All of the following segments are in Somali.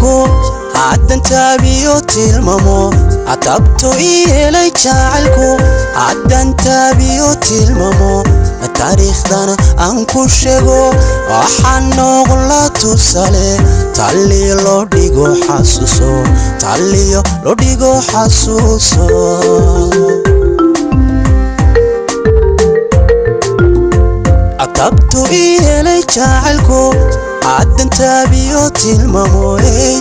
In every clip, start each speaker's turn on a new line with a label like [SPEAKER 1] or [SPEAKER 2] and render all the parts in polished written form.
[SPEAKER 1] جعلكو عدن تابيو تلممو عتبتو إلي جعلكو عدن تابيو تلممو التاريخ دانا أنكو شغو وحنو غلاتو سالي تعلي لو ديغو حاسوسو تعلي لو ديغو حاسوسو عتبتو إلي جعلكو عدن تابيو تلممو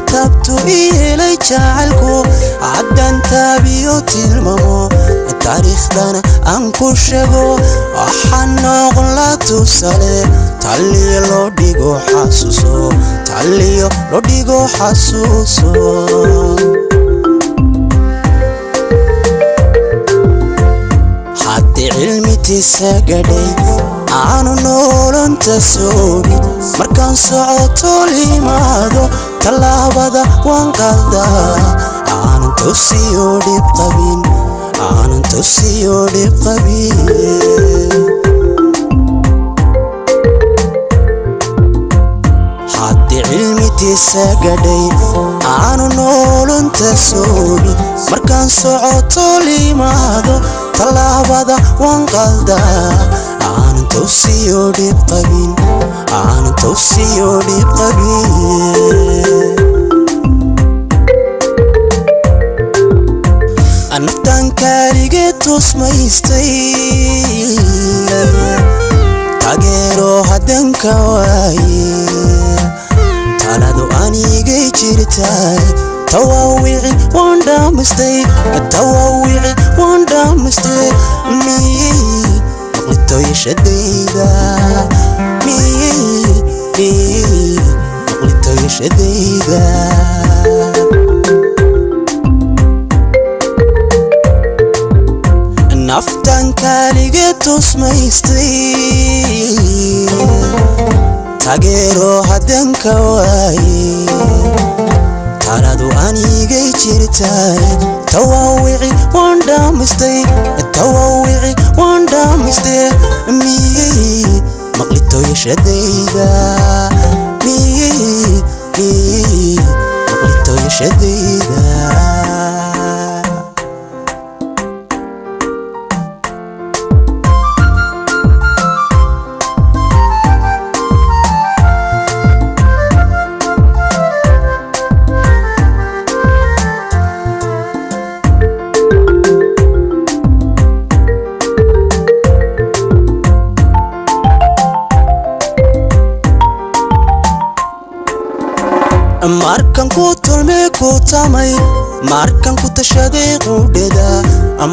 [SPEAKER 1] تبتو إلي جعلكو عدن تابيو تلممو التاريخ دانا أنكو شغو وحنو غلاتو سالي تعلي لو ديغو حاسوسو تعلي لو ديغو حاسوسو حتى علمي تساقدي aanu noolanta soobi markaan socoto limaado talaabada waan qaldaa aanan toosiyo dhib qabin haddii cilmi tisagadhay aanu noolanta soobi markaan socoto limaado talaabada waan qaldaa aanan toosiyo dhib qabin anaftaan kaaligee tusmaystay taageero haddanka waaye taladu anigay jirtay tawawici waan dhaamistay مقلتو يشديدا مقلتو يشديدا نفتان كاليجتو سميستي تاجرو هدن كواي ترادو أنيجي جرتاي تووعي واندامستي مقلتو يشديدا مقلتو يشديدا markan ku tulme ku tamay markan ku tashaday qudheda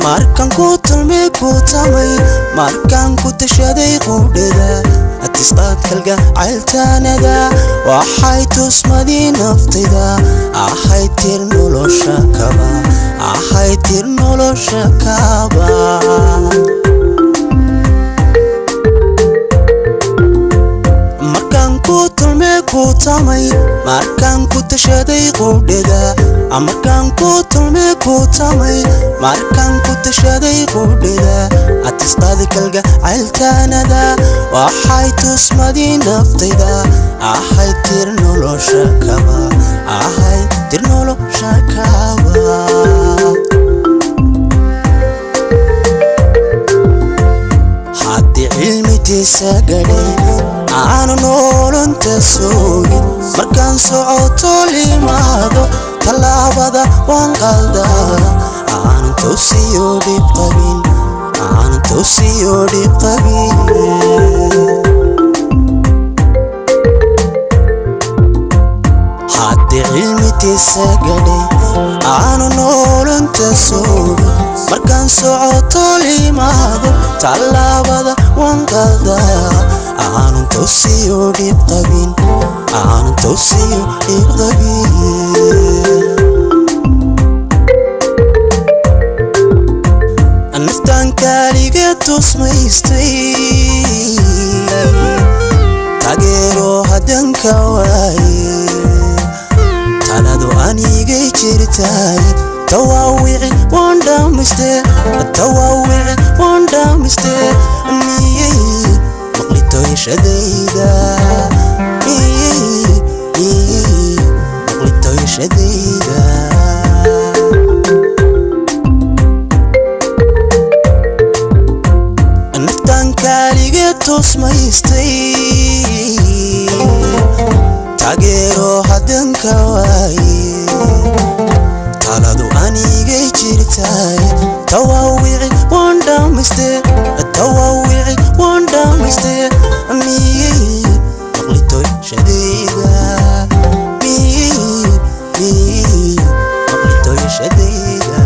[SPEAKER 1] markan ku tulme ku tamay markan ku tashaday qudheda atisqad kalga caltanada waxay tusmadi naftida ahay tir nolosha kaba markan ku tulme ku tamay markan ku tashaday qudheda markan ku tulme ku tamay markan ku tashaday qudheda atisqad kalga caltanada waxay tusmadi naftida ahay tir nolosha kaba haddii cilmi tisagadhay aanu noolanta soobi markaan socoto limaado talaabada waan qaldaa aanan toosiyo dhib qabin haddii cilmi tisagadhay aanu noolanta soobi markaan socoto limaado talaabada waan qaldaa aanan toosiyo dhib qabin naftaan kaaligee tusmaystay taageero haddanka waaye taladu anigay jirtay tawawici waan dhaamistay مقلتو يشديدا مقلتو tooshadayda naftan kaaliga toosmaystay taageero hadan ka waaye taladu anigay jirtay tawawici waan dhammaystay miyay aqli tooshadayda miyay aqli tooshadayda